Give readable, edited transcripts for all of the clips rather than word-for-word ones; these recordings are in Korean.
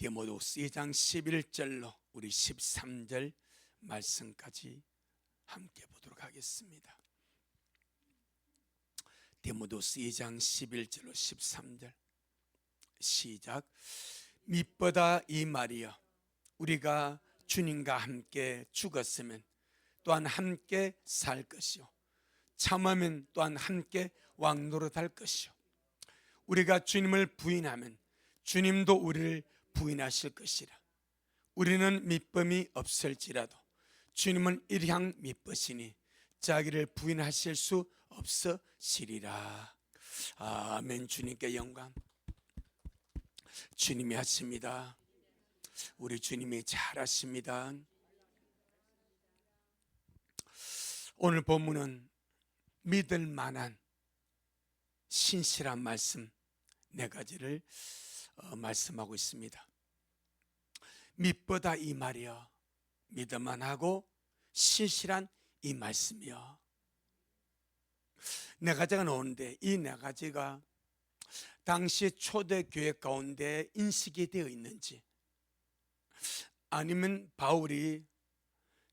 디모데후서 2장 11절로 우리 13절 말씀까지 함께 보도록 하겠습니다. 디모데후서 2장 11절로 13절 시작. 밑보다 이 말이여, 우리가 주님과 함께 죽었으면 또한 함께 살 것이요, 참으면 또한 함께 왕노릇할 것이요, 우리가 주님을 부인하면 주님도 우리를 부인하실 것이라. 우리는 밑범이 없을지라도 주님은 일향 밑보시니 자기를 부인하실 수 없으시리라. 아멘. 주님께 영광. 주님이 하십니다. 우리 주님이 잘하십니다. 오늘 본문은 믿을 만한 신실한 말씀 네 가지를 말씀하고 있습니다. 밑보다 이 말이여, 믿을만하고 신실한 이 말씀이여. 네 가지가 나오는데 이 네 가지가 당시 초대교회 가운데 인식이 되어 있는지, 아니면 바울이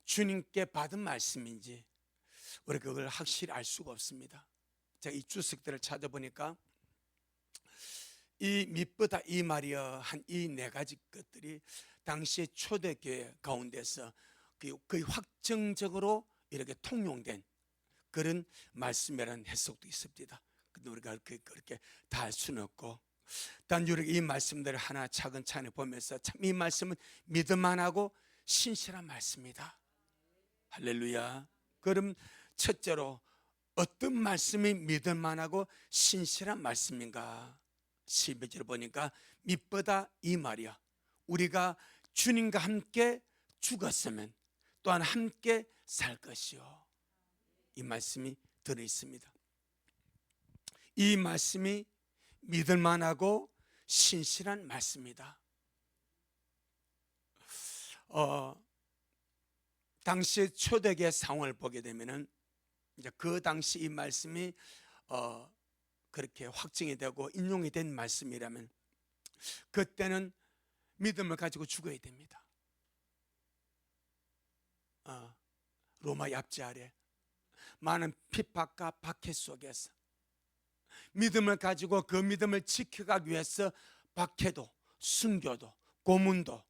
주님께 받은 말씀인지 우리가 그걸 확실히 알 수가 없습니다. 제가 이 주석들을 찾아보니까 이 밑보다 이 말이여 한 이 네 가지 것들이 당시 초대교회 가운데서 거의 확정적으로 이렇게 통용된 그런 말씀이라는 해석도 있습니다. 근데 우리가 그렇게 다 할 수는 없고, 단지 우리가 이 말씀들을 하나 차근차근 보면서 참 이 말씀은 믿을만하고 신실한 말씀이다. 할렐루야. 그럼 첫째로 어떤 말씀이 믿을만하고 신실한 말씀인가? 12절 보니까 밑보다 이 말이야, 우리가 주님과 함께 죽었으면 또한 함께 살 것이요. 이 말씀이 들어있습니다. 이 말씀이 믿을만하고 신실한 말씀이다. 당시 초대교회 상황을 보게 되면은 이제 그 당시 이 말씀이 그렇게 확증이 되고 인용이 된 말씀이라면 그때는 믿음을 가지고 죽어야 됩니다. 로마 얍지 아래 많은 핍박과 박해 속에서 믿음을 가지고 그 믿음을 지켜가기 위해서 박해도, 순교도, 고문도,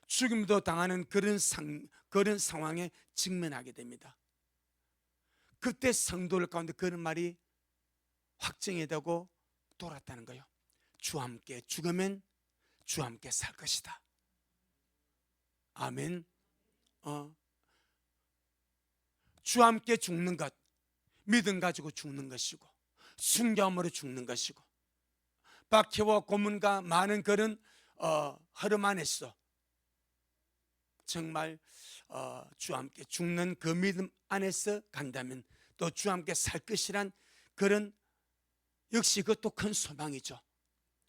죽임도 당하는 그런 상황에 직면하게 됩니다. 그때 성도들 가운데 그런 말이 확정이 되고 돌았다는 거예요. 주와 함께 죽으면 주와 함께 살 것이다. 아멘. 주와 함께 죽는 것, 믿음 가지고 죽는 것이고, 순교함으로 죽는 것이고, 박해와 고문과 많은 그런 흐름 안에서 정말 주와 함께 죽는 그 믿음 안에서 간다면 또 주와 함께 살 것이란 그런, 역시 그것도 큰 소망이죠.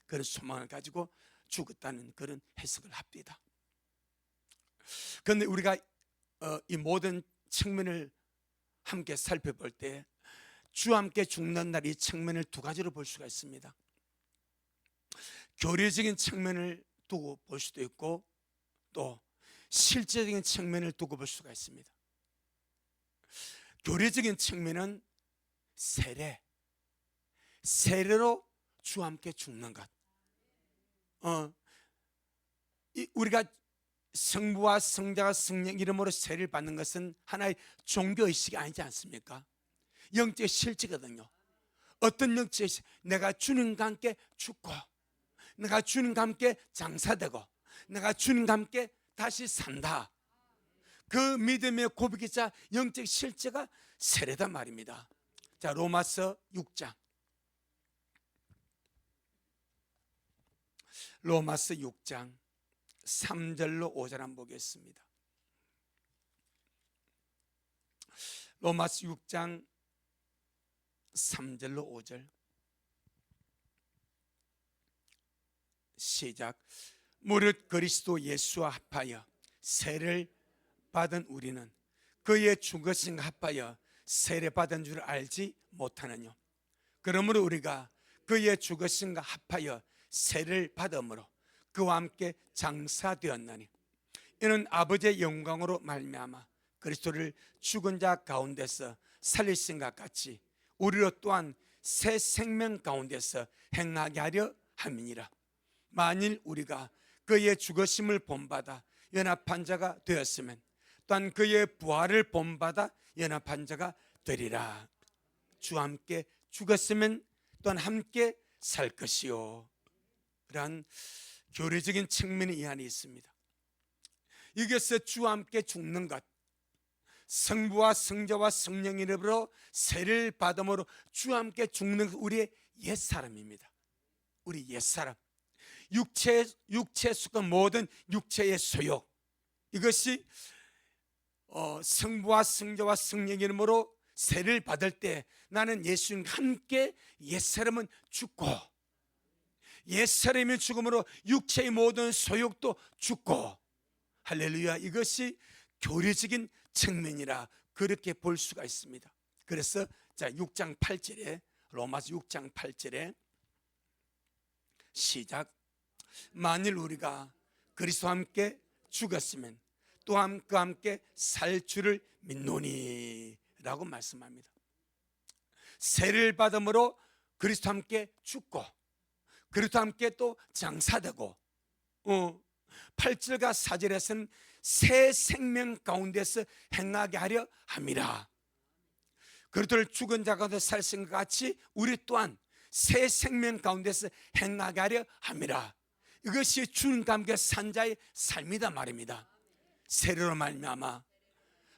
그런 소망을 가지고 죽었다는 그런 해석을 합니다. 그런데 우리가 이 모든 측면을 함께 살펴볼 때 주와 함께 죽는 날 이 측면을 두 가지로 볼 수가 있습니다. 교리적인 측면을 두고 볼 수도 있고 또 실제적인 측면을 두고 볼 수가 있습니다. 교리적인 측면은 세례로 주와 함께 죽는 것. 우리가 성부와 성자와 성령 이름으로 세례를 받는 것은 하나의 종교의식이 아니지 않습니까? 영적 실체거든요. 어떤 영적 실체? 내가 주님과 함께 죽고, 내가 주님과 함께 장사되고, 내가 주님과 함께 다시 산다. 그 믿음의 고백이자 영적 실체가 세례단 말입니다. 자, 로마서 6장 3절로 5절 한번 보겠습니다. 로마서 6장 3절로 5절 시작. 무릇 그리스도 예수와 합하여 세례를 받은 우리는 그의 죽으심과 합하여 세례 받은 줄 알지 못하느뇨. 그러므로 우리가 그의 죽으심과 합하여 세례를 받음으로 그와 함께 장사되었나니 이는 아버지의 영광으로 말미암아 그리스도를 죽은 자 가운데서 살리신 것 같이 우리로 또한 새 생명 가운데서 행하게 하려 함이니라. 만일 우리가 그의 죽으심을 본받아 연합한 자가 되었으면 또한 그의 부활을 본받아 연합한 자가 되리라. 주와 함께 죽었으면 또한 함께 살 것이요. 그러한 교리적인 측면이 이 안에 있습니다. 여기서 주와 함께 죽는 것, 성부와 성자와 성령의 이름으로 세를 받음으로 주와 함께 죽는 것, 우리의 옛사람입니다. 우리 옛사람, 육체 속한 모든 육체의 소욕, 이것이 성부와 성자와 성령의 이름으로 세를 받을 때 나는 예수님과 함께 옛사람은 죽고, 옛사람의 죽음으로 육체의 모든 소욕도 죽고, 할렐루야. 이것이 교리적인 측면이라 그렇게 볼 수가 있습니다. 그래서 자 6장 8절에 로마서 6장 8절에 시작. 만일 우리가 그리스도와 함께 죽었으면 또한 그와 함께 살 줄을 믿노니 라고 말씀합니다. 세를 받음으로 그리스도와 함께 죽고 그리스도와 함께 또 장사되고 8절과 4절에서는 새 생명 가운데서 행하게 하려 함이라. 그리스도를 죽은 자 가운데 살신 것 같이 우리 또한 새 생명 가운데서 행하게 하려 함이라. 이것이 주님과 함께 산 자의 삶이다 말입니다. 세례로 말미암아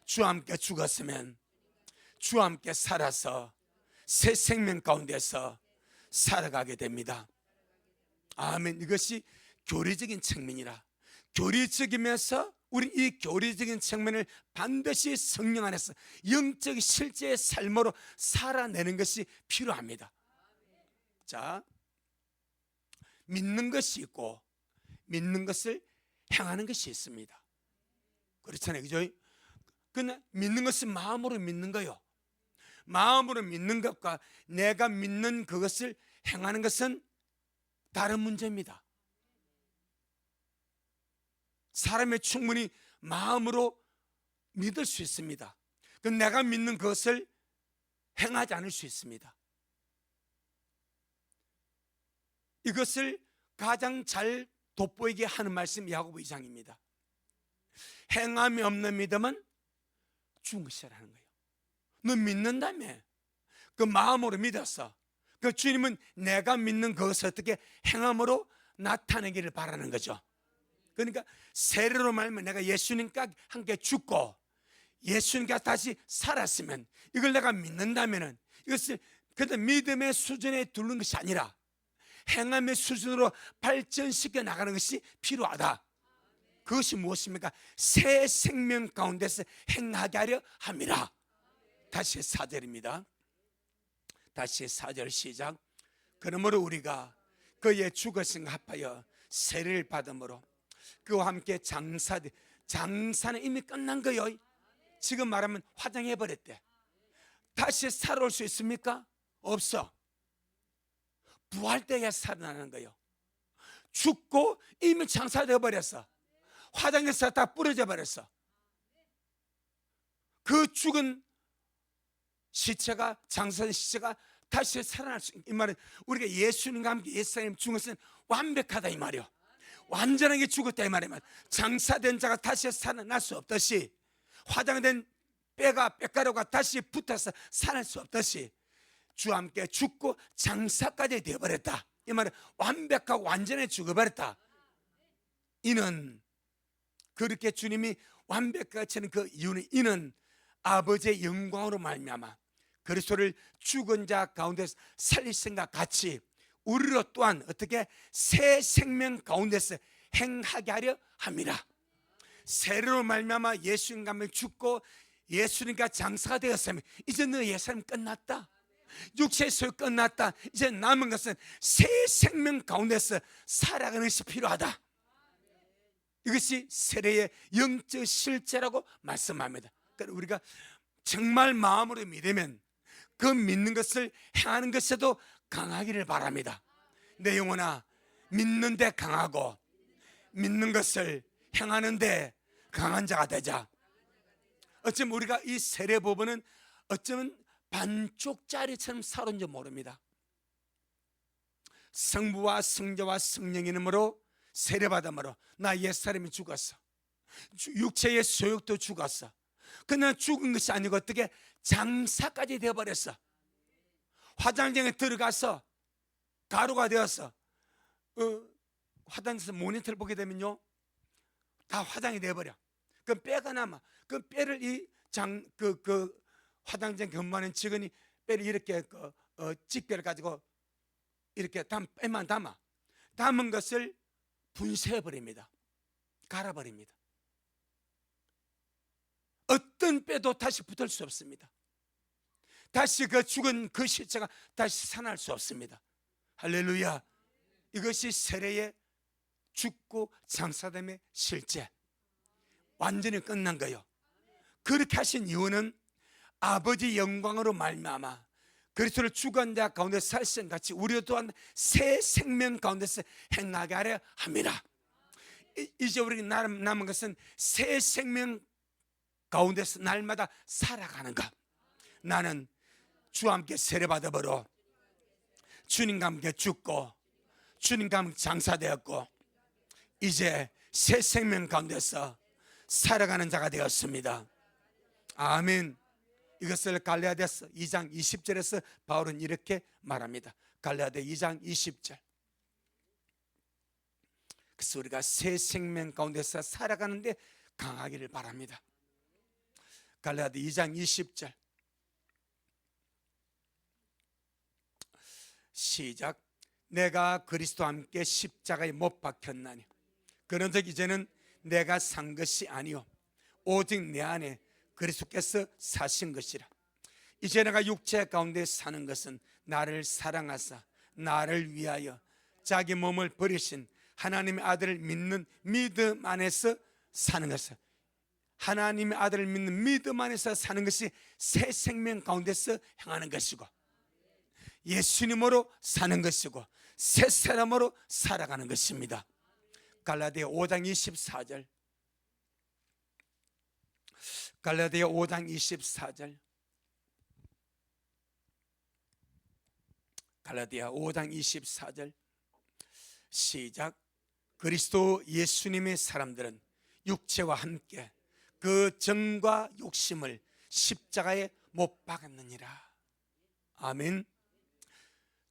주와 함께 죽었으면 주와 함께 살아서 새 생명 가운데서 살아가게 됩니다. 아멘. 이것이 교리적인 측면이라. 교리적이면서 우리 이 교리적인 측면을 반드시 성령 안에서 영적 실제의 삶으로 살아내는 것이 필요합니다. 자, 믿는 것이 있고 믿는 것을 행하는 것이 있습니다. 그렇잖아요, 그죠? 그러나 믿는 것은 마음으로 믿는 거요. 마음으로 믿는 것과 내가 믿는 그것을 행하는 것은 다른 문제입니다. 사람이 충분히 마음으로 믿을 수 있습니다. 그럼 내가 믿는 것을 행하지 않을 수 있습니다. 이것을 가장 잘 돋보이게 하는 말씀 야고보 2장입니다. 행함이 없는 믿음은 죽은 것이라는 거예요. 너 믿는다며. 그 마음으로 믿었어. 그 주님은 내가 믿는 그것을 어떻게 행함으로 나타내기를 바라는 거죠. 그러니까 세례로 말하면 내가 예수님과 함께 죽고 예수님과 다시 살았으면 이걸 내가 믿는다면 이것을 그냥 믿음의 수준에 두는 것이 아니라 행함의 수준으로 발전시켜 나가는 것이 필요하다. 그것이 무엇입니까? 새 생명 가운데서 행하게 하려 함이라. 다시 4절입니다. 다시 4절 시작. 그러므로 우리가 그의 죽으심과 합하여 세례를 받음으로 그와 함께 장사는 이미 끝난 거예요. 지금 말하면 화장해버렸대. 다시 살아올 수 있습니까? 없어. 부활 때에 살아나는 거예요. 죽고 이미 장사되어 버렸어. 화장해서 다 부러져 버렸어. 그 죽은 시체가, 장사된 시체가 다시 살아날 수 있는, 이 말은 우리가 예수님과 함께 옛사람 죽은 것은 완벽하다 이 말이요. 완전하게 죽었다 이 말이면 장사된 자가 다시 살아날 수 없듯이 화장된 뼈가루가 다시 붙어서 살아날 수 없듯이 주와 함께 죽고 장사까지 되어버렸다 이 말은 완벽하고 완전히 죽어버렸다. 이는 그렇게 주님이 완벽하게 하는 그 이유는 이는 아버지의 영광으로 말미암아 그리스도를 죽은 자 가운데서 살리신 것 같이 우리로 또한 어떻게 새 생명 가운데서 행하게 하려 함이라. 세례로 말미암아 예수님과 함께 죽고 예수님과 장사가 되었으면 이제 너의 삶 끝났다. 육체의 소유 끝났다. 이제 남은 것은 새 생명 가운데서 살아가는 것이 필요하다. 이것이 세례의 영적 실제라고 말씀합니다. 그러니까 우리가 정말 마음으로 믿으면 그 믿는 것을 행하는 것에도 강하기를 바랍니다. 내 영혼아, 믿는 데 강하고 믿는 것을 행하는데 강한 자가 되자. 어쩌면 우리가 이 세례 부분은 어쩌면 반쪽짜리처럼 살았는지 모릅니다. 성부와 성자와 성령 이름으로 세례받음으로 나 옛사람이 죽었어. 육체의 소욕도 죽었어. 그러나 죽은 것이 아니고 어떻게 장사까지 되어버렸어. 화장장에 들어가서 가루가 되었어. 화장실에서 모니터를 보게 되면요, 다 화장이 되어버려. 그럼 뼈가 남아. 그 뼈를 그 화장장 근무하는 직원이 뼈를 이렇게 집게를 가지고 이렇게 뼈만 담은 것을 분쇄해버립니다. 갈아버립니다. 어떤 뼈도 다시 붙을 수 없습니다. 다시 그 죽은 그 실체가 다시 살아날 수 없습니다. 할렐루야. 이것이 세례의 죽고 장사됨의 실제, 완전히 끝난 거예요. 그렇게 하신 이유는 아버지 영광으로 말미암아 그리스도를 죽은 자 가운데 살신 같이 우리 또한 새 생명 가운데서 행하게 하려 합니다. 이제 우리 남은 것은 새 생명 가운데서 날마다 살아가는 것. 나는 주와 함께 세례받아버려 주님과 함께 죽고 주님과 함께 장사되었고 이제 새 생명 가운데서 살아가는 자가 되었습니다. 아멘. 이것을 갈라디아서 2장 20절에서 바울은 이렇게 말합니다. 갈라디아 2장 20절. 그래서 우리가 새 생명 가운데서 살아가는데 강하기를 바랍니다. 갈라디아 2장 20절 시작. 내가 그리스도와 함께 십자가에 못 박혔나니 그런즉 이제는 내가 산 것이 아니요 오직 내 안에 그리스도께서 사신 것이라. 이제 내가 육체 가운데 사는 것은 나를 사랑하사 나를 위하여 자기 몸을 버리신 하나님의 아들을 믿는 믿음 안에서 사는 것을, 하나님의 아들을 믿는 믿음 안에서 사는 것이 새 생명 가운데서 행하는 것이고 예수님으로 사는 것이고 새 사람으로 살아가는 것입니다. 갈라디아 5장 24절. 갈라디아 5장 24절. 갈라디아 5장 24절 시작. 그리스도 예수님의 사람들은 육체와 함께 그 정과 욕심을 십자가에 못 박았느니라. 아멘.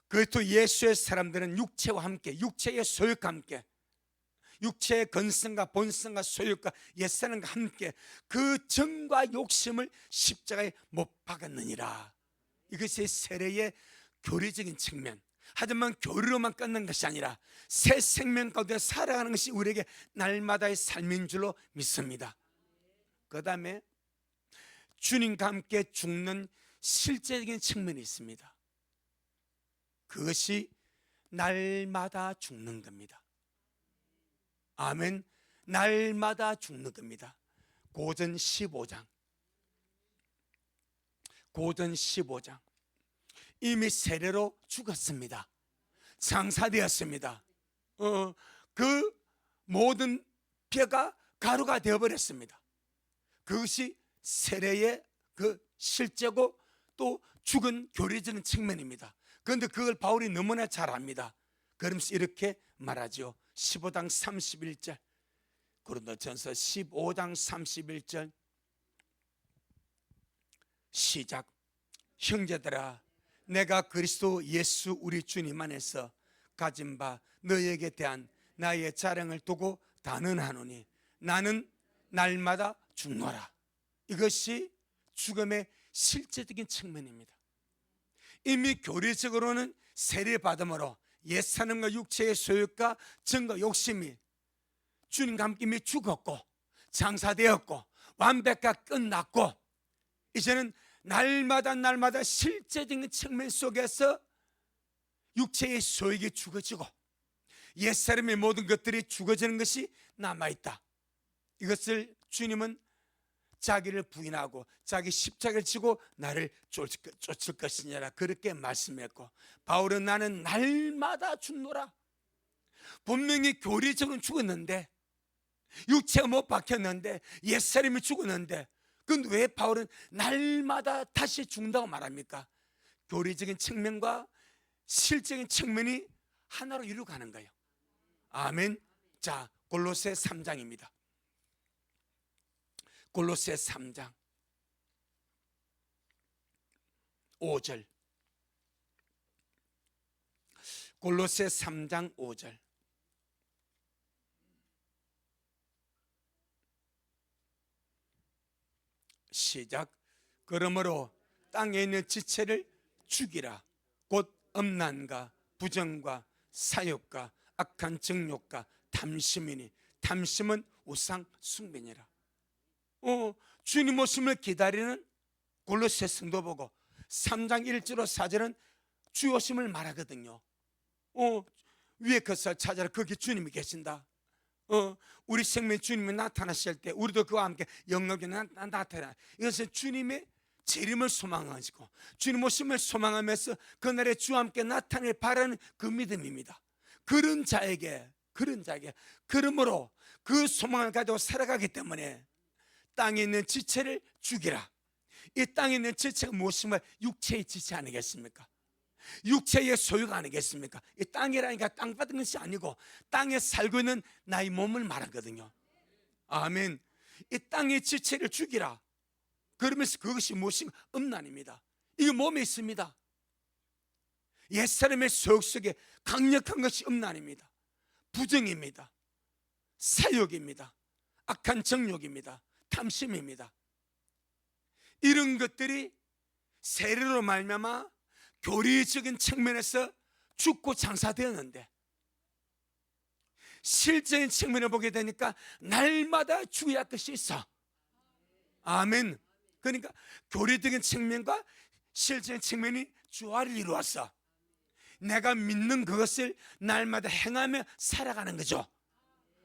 그리스도 예수의 사람들은 육체와 함께, 육체의 소욕과 함께, 육체의 건성과 본성과 소욕과 옛사람과 함께 그 정과 욕심을 십자가에 못 박았느니라. 이것이 세례의 교리적인 측면. 하지만 교리로만 끝난 것이 아니라 새 생명 가운데 살아가는 것이 우리에게 날마다의 삶인 줄로 믿습니다. 그 다음에 주님과 함께 죽는 실제적인 측면이 있습니다. 그것이 날마다 죽는 겁니다. 아멘. 날마다 죽는 겁니다. 고전 15장. 고전 15장. 이미 세례로 죽었습니다. 장사되었습니다. 그 모든 뼈가 가루가 되어버렸습니다. 그것이 세례의 그 실제고 또 죽은 교리적인 측면입니다. 그런데 그걸 바울이 너무나 잘 압니다. 그러면서 이렇게 말하죠. 15장 31절. 고린도전서 15장 31절 시작. 형제들아, 내가 그리스도 예수 우리 주님 안에서 가진 바 너희에게 대한 나의 자랑을 두고 단언하노니 나는 날마다 죽노라. 이것이 죽음의 실제적인 측면입니다. 이미 교리적으로는 세례받음으로 옛사람과 육체의 소욕과 정과 욕심이 주님과 함께 이미 죽었고 장사되었고 완벽화 끝났고 이제는 날마다 실제적인 측면 속에서 육체의 소욕이 죽어지고 옛사람의 모든 것들이 죽어지는 것이 남아있다. 이것을 주님은 자기를 부인하고 자기 십자가를 지고 나를 쫓을 것이니라 그렇게 말씀했고, 바울은 나는 날마다 죽노라. 분명히 교리적으로는 죽었는데 육체가 못 박혔는데 옛사람이 죽었는데, 그런데 왜 바울은 날마다 다시 죽는다고 말합니까? 교리적인 측면과 실적인 측면이 하나로 이루어가는 거예요. 아멘. 자, 골로새 3장입니다. 골로새 3장 5절. 골로새 3장 5절. 시작. 그러므로 땅에 있는 지체를 죽이라. 곧 음란과 부정과 사욕과 악한 정욕과 탐심이니 탐심은 우상 숭배니라. 주님 오심을 기다리는 골로새 성도 보고 3장 1절로 4절은 주 오심을 말하거든요. 위에 것을 찾아라. 거기 주님이 계신다. 우리 생명 주님이 나타나실 때 우리도 그와 함께 영광에 나타나. 이것은 주님의 재림을 소망하시고 주님 오심을 소망하면서 그날에 주와 함께 나타나길 바라는 그 믿음입니다. 그런 자에게 그러므로 그 소망을 가지고 살아가기 때문에 땅에 있는 지체를 죽이라. 이 땅에 있는 지체가 무엇인가? 육체의 지체 아니겠습니까? 육체의 소유가 아니겠습니까? 이 땅이라니까 땅 받은 것이 아니고 땅에 살고 있는 나의 몸을 말하거든요. 아멘. 이 땅의 지체를 죽이라. 그러면서 그것이 무엇인가? 음란입니다. 이게 몸에 있습니다. 옛사람의 소욕 속에 강력한 것이 음란입니다. 부정입니다. 사욕입니다. 악한 정욕입니다. 탐심입니다. 이런 것들이 세례로 말미암아 교리적인 측면에서 죽고 장사되었는데 실제인 측면을 보게 되니까 날마다 죽어야 할 것이 있어. 아멘. 그러니까 교리적인 측면과 실제인 측면이 조화를 이루었어. 내가 믿는 그것을 날마다 행하며 살아가는 거죠.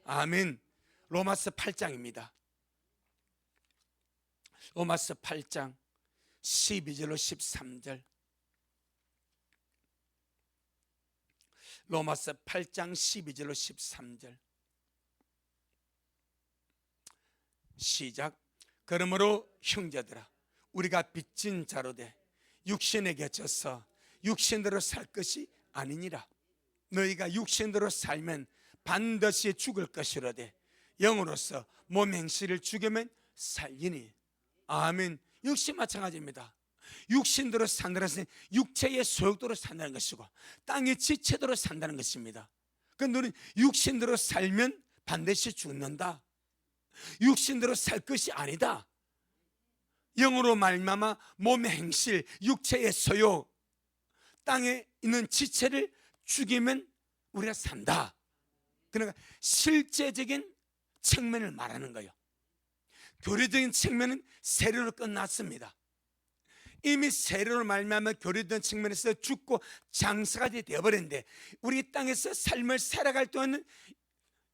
아멘. 로마서 8장입니다. 로마서 8장 12절로 13절. 로마서 8장 12절로 13절. 시작. 그러므로 형제들아, 우리가 빚진 자로 돼 육신에 갇혀서 육신대로 살 것이 아니니라. 너희가 육신대로 살면 반드시 죽을 것이로되 영으로서 몸 행실을 죽이면 살리니. 아멘. 역시 마찬가지입니다. 육신대로 산다는 것은 육체의 소욕대로 산다는 것이고 땅의 지체대로 산다는 것입니다. 그러니까 너는 육신대로 살면 반드시 죽는다. 육신대로 살 것이 아니다. 영으로 말미암아 몸의 행실, 육체의 소욕, 땅에 있는 지체를 죽이면 우리가 산다. 그러니까 실제적인 측면을 말하는 거예요. 교리적인 측면은 세례로 끝났습니다. 이미 세례로 말미암아 교리적인 측면에서 죽고 장사가 되어버렸는데 우리 땅에서 삶을 살아갈 동안은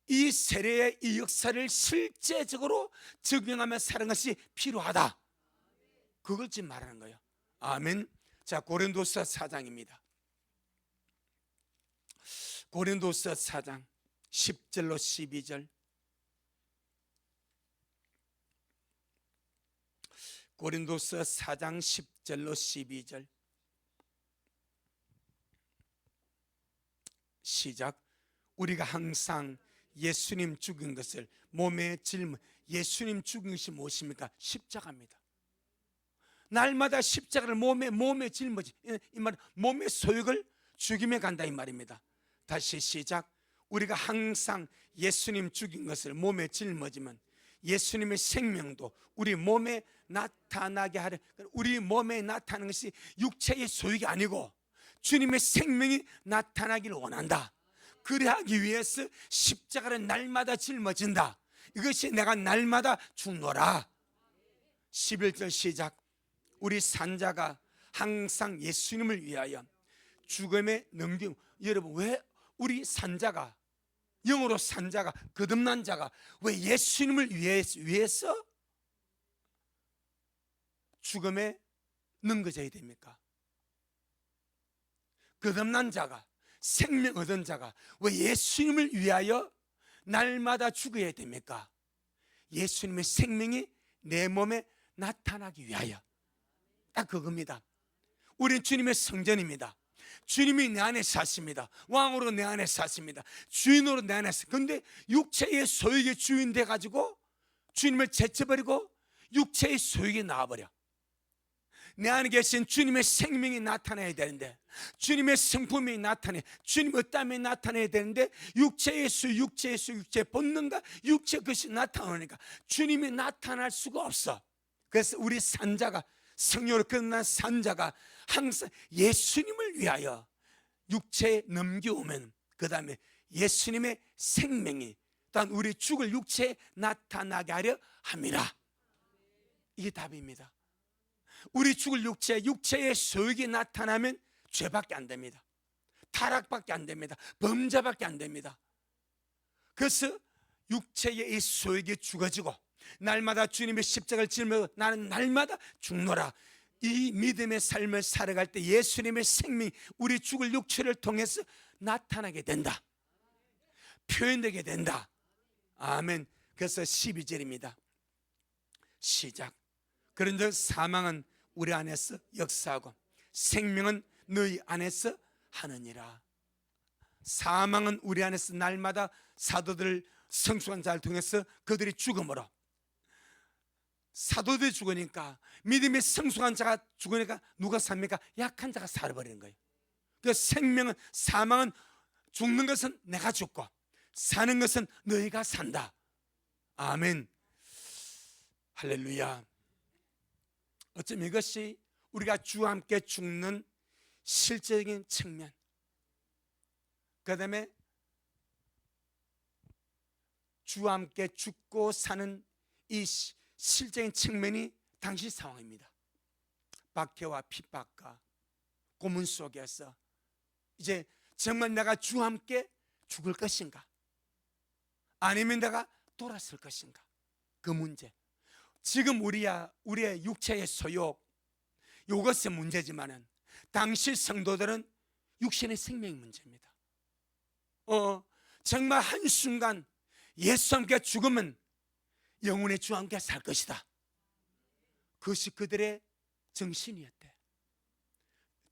이 세례의 이 역사를 실제적으로 적용하며 사는 것이 필요하다. 그걸 지금 말하는 거예요. 아멘. 자, 고린도서 4장입니다. 고린도서 4장 10절로 12절. 고린도서 4장 10절로 12절. 시작. 우리가 항상 예수님 죽은 것을 몸에 짊어. 예수님 죽은 것이 무엇입니까? 십자가입니다. 날마다 십자가를 몸에 짊어지. 이 말 몸의 소욕을 죽이며 간다 이 말입니다. 다시 시작. 우리가 항상 예수님 죽인 것을 몸에 짊어지면 예수님의 생명도 우리 몸에 나타나게 하려. 우리 몸에 나타나는 것이 육체의 소욕이 아니고 주님의 생명이 나타나기를 원한다. 그래하기 위해서 십자가를 날마다 짊어진다. 이것이 내가 날마다 죽노라. 11절 시작. 우리 산자가 항상 예수님을 위하여 죽음에 넘김. 여러분, 왜 우리 산자가, 영으로 산자가, 거듭난 자가 왜 예수님을 위해서 죽음에 넘겨져야 됩니까? 거듭난 자가, 생명 얻은 자가 왜 예수님을 위하여 날마다 죽어야 됩니까? 예수님의 생명이 내 몸에 나타나기 위하여. 딱 그겁니다. 우리는 주님의 성전입니다. 주님이 내 안에 사십니다. 왕으로 내 안에 사십니다. 주인으로 내 안에 사십니다. 그런데 육체의 소유의 주인 돼가지고 주님을 제쳐버리고 육체의 소유에 나와버려. 내 안에 계신 주님의 생명이 나타나야 되는데, 주님의 성품이 나타내, 주님의 땀이 나타나야 되는데, 육체의 육체의 본능과 육체 것이 나타나니까 주님이 나타날 수가 없어. 그래서 우리 산자가, 성령으로 끝난 산자가 항상 예수님을 위하여 육체에 넘겨오면, 그 다음에 예수님의 생명이 또한 우리 죽을 육체에 나타나게 하려 함이라. 이게 답입니다. 우리 죽을 육체의 소욕이 나타나면 죄밖에 안 됩니다. 타락밖에 안 됩니다. 범죄밖에 안 됩니다. 그래서 육체의 이 소욕이 죽어지고, 날마다 주님의 십자가를 짊어 나는 날마다 죽노라, 이 믿음의 삶을 살아갈 때 예수님의 생명이 우리 죽을 육체를 통해서 나타나게 된다, 표현되게 된다. 아멘. 그래서 12절입니다. 시작. 그런즉 사망은 우리 안에서 역사하고 생명은 너희 안에서 하느니라. 사망은 우리 안에서 날마다 사도들, 성숙한 자를 통해서 그들이 죽음으로, 사도들이 죽으니까, 믿음의 성숙한 자가 죽으니까 누가 삽니까? 약한 자가 살아버리는 거예요. 그 생명은, 사망은, 죽는 것은 내가 죽고 사는 것은 너희가 산다. 아멘. 할렐루야. 어쩌면 이것이 우리가 주와 함께 죽는 실제적인 측면, 그 다음에 주와 함께 죽고 사는 이 실제적인 측면이 당시 상황입니다. 박해와 핍박과 고문 속에서 이제 정말 내가 주와 함께 죽을 것인가, 아니면 내가 돌아설 것인가, 그 문제. 지금 우리의 육체의 소욕, 이것의 문제지만은 당시 성도들은 육신의 생명의 문제입니다. 정말 한순간 예수와 함께 죽으면 영혼의 주와 함께 살 것이다. 그것이 그들의 정신이었대.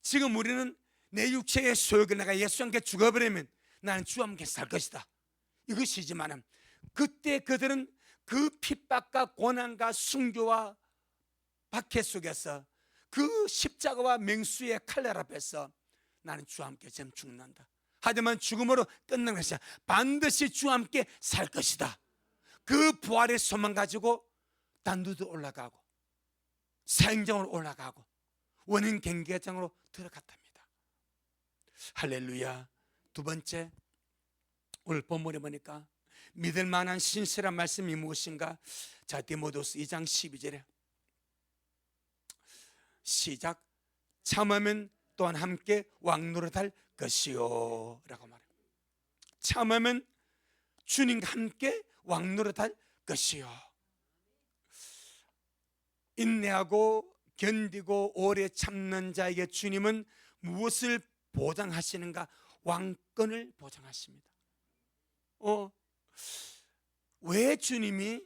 지금 우리는 내 육체의 소욕을 내가 예수와 함께 죽어버리면 나는 주와 함께 살 것이다, 이것이지만은 그때 그들은 그 핍박과 고난과 순교와 박해 속에서 그 십자가와 맹수의 칼날 앞에서 나는 주와 함께 지금 죽는다. 하지만 죽음으로 끝나는 것이 아니라 반드시 주와 함께 살 것이다. 그 부활의 소망 가지고 단두도 올라가고 사형장으로 올라가고 원인 경계장으로 들어갔답니다. 할렐루야. 두 번째, 오늘 본문에 보니까 믿을 만한 신실한 말씀이 무엇인가? 자, 디모데후서 2장 12절에 시작. 참으면 또한 함께 왕노릇할 것이요 라고 말합니다. 참으면 주님과 함께 왕노릇할 것이요. 인내하고 견디고 오래 참는 자에게 주님은 무엇을 보장하시는가? 왕권을 보장하십니다. 왜 주님이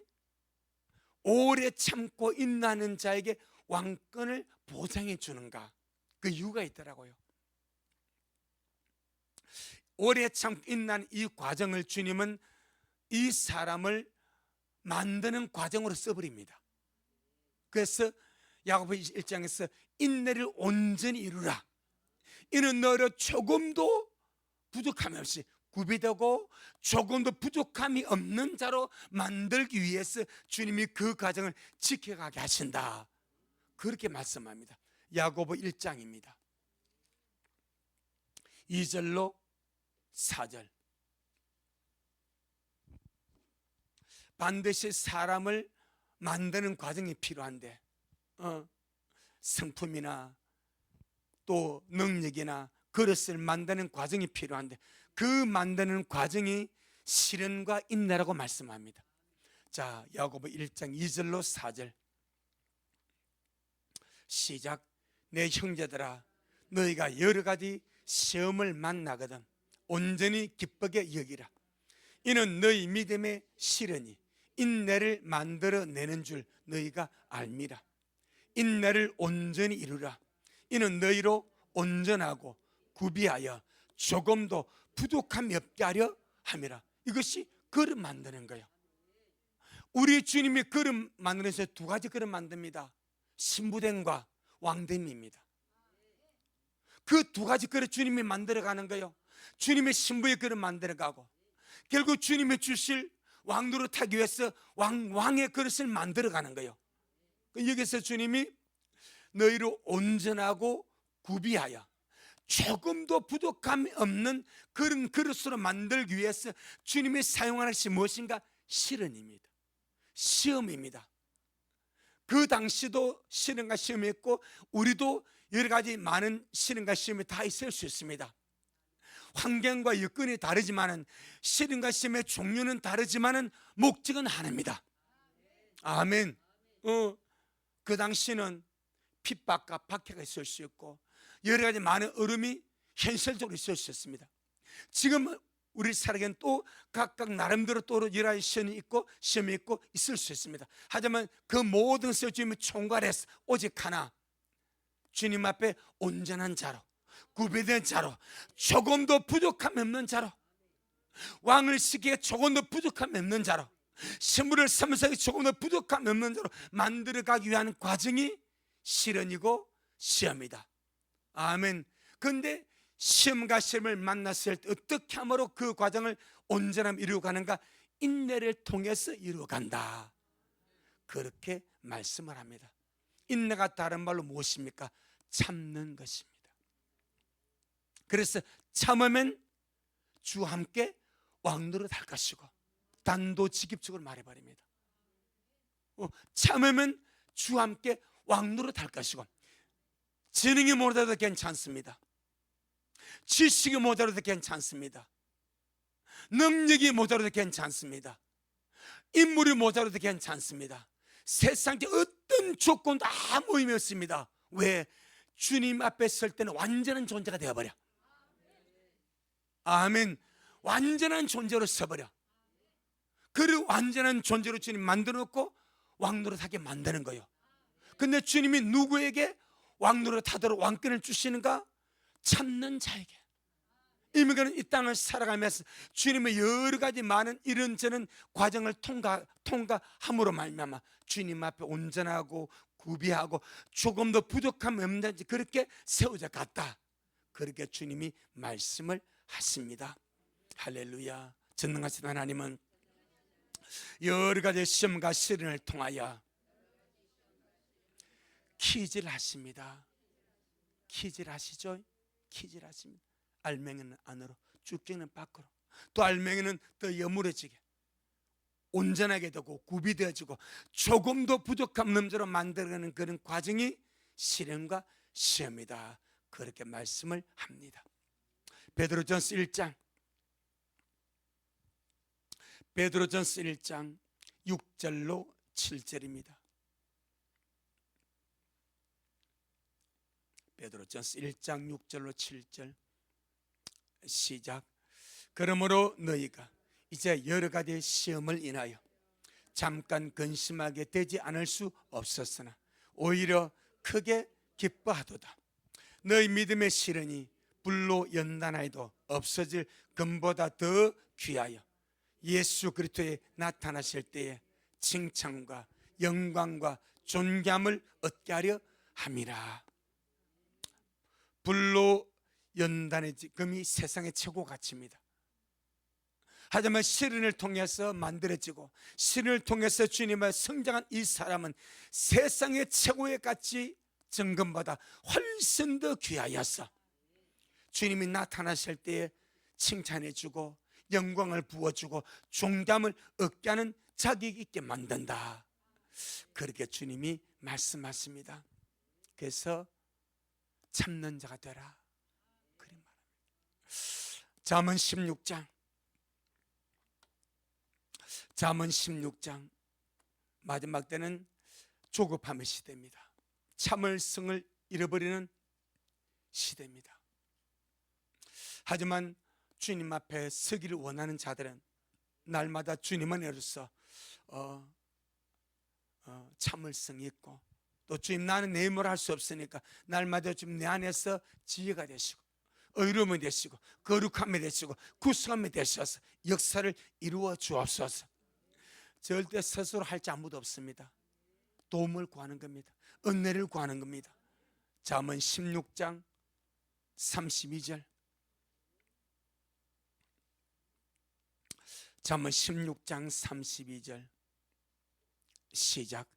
오래 참고 인내하는 자에게 왕권을 보장해 주는가? 그 이유가 있더라고요. 오래 참고 인내하는 이 과정을 주님은 이 사람을 만드는 과정으로 써버립니다. 그래서 야고보 1장에서 인내를 온전히 이루라, 이는 너로 조금도 부족함이 없이 구비되고 조금도 부족함이 없는 자로 만들기 위해서 주님이 그 과정을 지켜가게 하신다, 그렇게 말씀합니다. 야고보 1장입니다. 2절로 4절. 반드시 사람을 만드는 과정이 필요한데, 성품이나 또 능력이나 그릇을 만드는 과정이 필요한데, 그 만드는 과정이 시련과 인내라고 말씀합니다. 자, 야고보 1장 2절로 4절 시작. 내 형제들아, 너희가 여러 가지 시험을 만나거든 온전히 기쁘게 여기라. 이는 너희 믿음의 실현이 인내를 만들어내는 줄 너희가 알미라. 인내를 온전히 이루라. 이는 너희로 온전하고 구비하여 조금도 부족함이 없게 하려 함이라. 이것이 그릇 만드는 거예요. 우리 주님이 그릇 만드는데 두 가지 그릇 만듭니다. 신부됨과 왕됨입니다. 그 두 가지 그릇 주님이 만들어가는 거예요. 주님의 신부의 그릇 만들어가고 결국 주님이 주실 왕노릇하기 위해서 왕의 그릇을 만들어가는 거예요. 여기서 주님이 너희로 온전하고 구비하여 조금도 부족함이 없는 그런 그릇으로 만들기 위해서 주님이 사용하는 것이 무엇인가? 시련입니다. 시험입니다. 그 당시도 시련과 시험이 있고 우리도 여러 가지 많은 시련과 시험이 다 있을 수 있습니다. 환경과 여건이 다르지만은 시련과 시험의 종류는 다르지만은 목적은 하나입니다. 아멘. 그 당시는 핍박과 박해가 있을 수 있고 여러 가지 많은 어려움이 현실적으로 있을 수 있습니다. 지금 우리 살아가는 또 각각 나름대로 또 여러 가지 시험이 있고 있을 수 있습니다. 하지만 그 모든 것을 주님이 총괄해서 오직 하나, 주님 앞에 온전한 자로, 구비된 자로, 조금도 부족함이 없는 자로, 왕을 시기에 조금도 부족함이 없는 자로, 신부를 삼으시기에 조금도 부족함이 없는 자로 만들어가기 위한 과정이 시련이고 시험이다. 아멘. 그런데 시험과 시험을 만났을 때 어떻게 함으로 그 과정을 온전함 이루어 가는가? 인내를 통해서 이루어 간다. 그렇게 말씀을 합니다. 인내가 다른 말로 무엇입니까? 참는 것입니다. 그래서 참으면 주와 함께 왕노릇 할 것이고, 단도직입적으로 말해버립니다. 참으면 주와 함께 왕노릇 할 것이고, 지능이 모자라도 괜찮습니다. 지식이 모자라도 괜찮습니다. 능력이 모자라도 괜찮습니다. 인물이 모자라도 괜찮습니다. 세상에 어떤 조건도 아무 의미 없습니다. 왜? 주님 앞에 설 때는 완전한 존재가 되어버려. 아멘. 완전한 존재로 서버려. 그 완전한 존재로 주님 만들어놓고 왕노릇하게 만드는 거예요. 근데 주님이 누구에게 왕노릇 하도록 왕권을 주시는가? 참는 자에게. 이민가는 이 땅을 살아가면서 주님의 여러 가지 많은 이런저런 과정을 통과함으로 말미암아 주님 앞에 온전하고 구비하고 조금도 부족함이 없는지 그렇게 세워져 갔다. 그렇게 주님이 말씀을 하십니다. 할렐루야. 전능하신 하나님은 여러 가지 시험과 시련을 통하여 키질 하십니다. 키질 하시죠? 키질 하십니다. 알맹이는 안으로, 쭉지는 밖으로. 또 알맹이는 더 여물어지게, 온전하게 되고 구비되어지고 조금도 부족함 넘자로 만들어가는 그런 과정이 시련과 시험이다. 그렇게 말씀을 합니다. 베드로전서 1장 6절로 7절입니다. 베드로전서 1장 6절로 7절 시작. 그러므로 너희가 이제 여러 가지 시험을 인하여 잠깐 근심하게 되지 않을 수 없었으나 오히려 크게 기뻐하도다. 너희 믿음의 시련이 불로 연단하여도 없어질 금보다 더 귀하여 예수 그리스도에 나타나실 때에 칭찬과 영광과 존귀함을 얻게 하려 함이라. 불로 연단의 금이 세상의 최고 가치입니다. 하지만 시련을 통해서 만들어지고 시련을 통해서 주님을 성장한 이 사람은 세상의 최고의 가치 정금보다 훨씬 더 귀하여서 주님이 나타나실 때에 칭찬해주고 영광을 부어주고 존귀함을 얻게 하는 자격 있게 만든다. 그렇게 주님이 말씀하십니다. 그래서 참는 자가 되라. 그리 말합니다. 잠언 16장 마지막 때는 조급함의 시대입니다. 참을 성을 잃어버리는 시대입니다. 하지만 주님 앞에 서기를 원하는 자들은 날마다 주님 안에로서 참을성이 있고, 또 주님 나는 내 힘으로 할 수 없으니까 날마다 주님 내 안에서 지혜가 되시고 의로움이 되시고 거룩함이 되시고 구성함이 되셔서 역사를 이루어 주옵소서. 절대 스스로 할 줄 아무도 없습니다. 도움을 구하는 겁니다. 은혜를 구하는 겁니다. 잠언 16장 32절. 잠언 16장 32절 시작.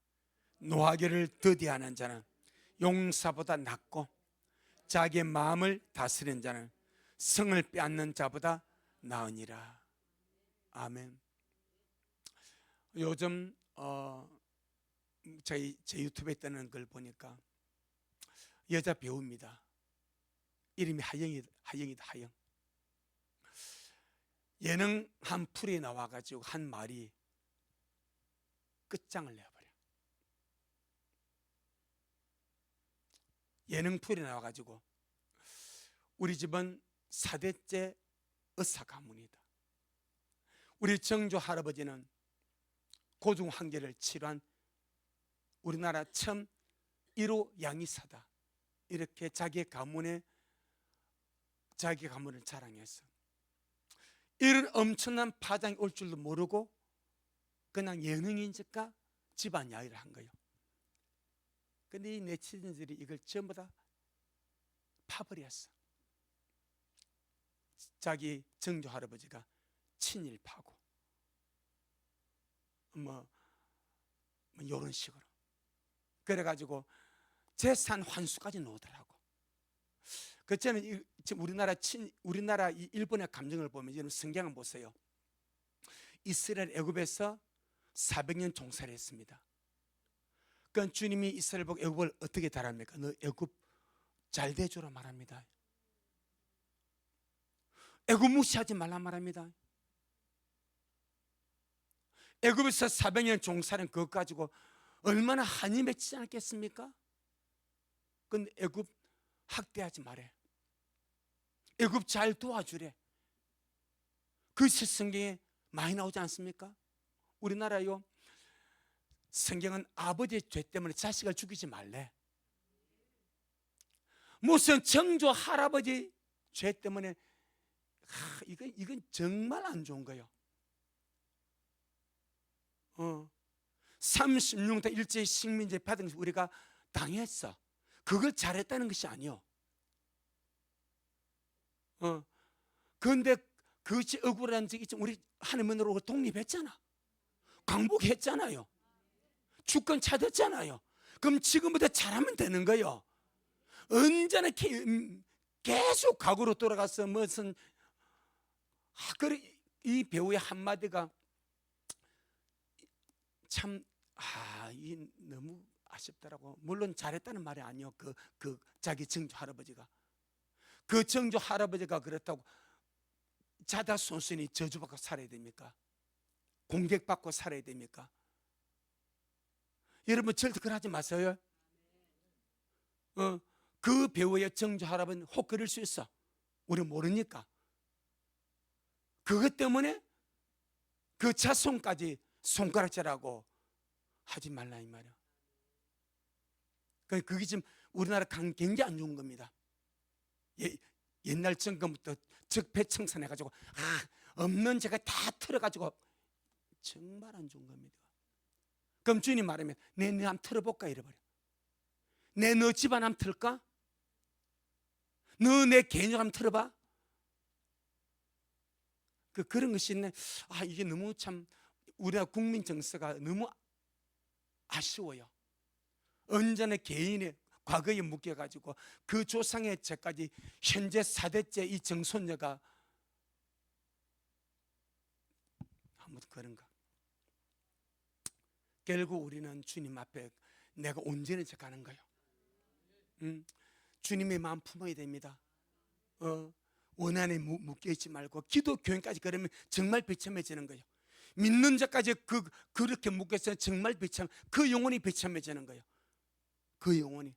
노하기를 더디하는 자는 용사보다 낫고 자기의 마음을 다스리는 자는 성을 빼앗는 자보다 나으니라. 아멘. 요즘 제 유튜브에 뜨는 걸 보니까 여자 배우입니다. 이름이 하영이다. 하영. 예능 한 풀이 나와가지고 한 말이 끝장을 내버려. 예능 풀이 나와가지고 우리 집은 4대째 의사 가문이다. 우리 정조 할아버지는 고중 황제를 치료한 우리나라 처음 1호 양의사다. 이렇게 자기 가문을 자랑했어. 이런 엄청난 파장이 올 줄도 모르고 그냥 예능인지까 집안 이야기를 한 거예요. 근데 이 네티즌들이 이걸 전부 다 파버렸어. 자기 정조 할아버지가 친일파고 이런 식으로 그래가지고 재산 환수까지 놓더라고. 그 저는 지금 우리나라 이 일본의 감정을 보면 여러분 성경을 보세요. 이스라엘 애굽에서 400년 종살이 했습니다. 그러니까 주님이 이스라엘 보고 애굽을 어떻게 달합니까? 너 애굽 잘 돼주라 말합니다. 애굽 무시하지 말라 말합니다. 애굽에서 400년 종살이한 그것 가지고 얼마나 한이 맺히지 않겠습니까? 근데 애굽 학대하지 말해. 애굽 잘 도와주래. 그 성경에 많이 나오지 않습니까? 우리나라요, 성경은 아버지의 죄 때문에 자식을 죽이지 말래. 무슨 정조 할아버지 죄 때문에 이건 정말 안 좋은 거예요. 36대 일제히 식민지 받은 것을 우리가 당했어. 그걸 잘했다는 것이 아니요. 그런데 그것이 억울한 적이 있지만 우리 하나님으로 독립했잖아. 광복했잖아요. 주권 찾았잖아요. 그럼 지금부터 잘하면 되는 거예요. 언제나 계속 과거로 돌아가서 무슨 이 배우의 한마디가 참 이 너무 아쉽더라고. 물론 잘했다는 말이 아니요. 그 자기 정조 할아버지가 그렇다고 자다 손순이 저주받고 살아야 됩니까? 공격받고 살아야 됩니까? 여러분 절대 그러지 마세요. 그 배우의 정조 할아버지는 혹 그럴 수 있어. 우리 모르니까. 그것 때문에 그 자손까지 손가락질하고 하지 말라 이 말이야. 그게 지금 우리나라 굉장히 안 좋은 겁니다. 옛날 정권부터 적폐청산해가지고 없는 죄가 다 틀어가지고 정말 안 좋은 겁니다. 그럼 주님 말하면 너 한번 틀어볼까 이래버려. 너 집안 한번 틀까? 너 내 개인적으로 한번 틀어봐. 그런 것이 있네. 이게 너무 참 우리나라 국민 정서가 너무 아쉬워요. 언제나 개인의 과거에 묶여가지고 그 조상의 죄까지 현재 4대째 이 정손녀가 아무튼 그런가. 결국 우리는 주님 앞에 내가 온전히 가는 거예요. 주님의 마음 품어야 됩니다. 원한에 묶여있지 말고 기도 교인까지 그러면 정말 비참해지는 거예요. 믿는 자까지 그렇게 묶여서 정말 그 영혼이 비참해지는 거예요. 그 영혼이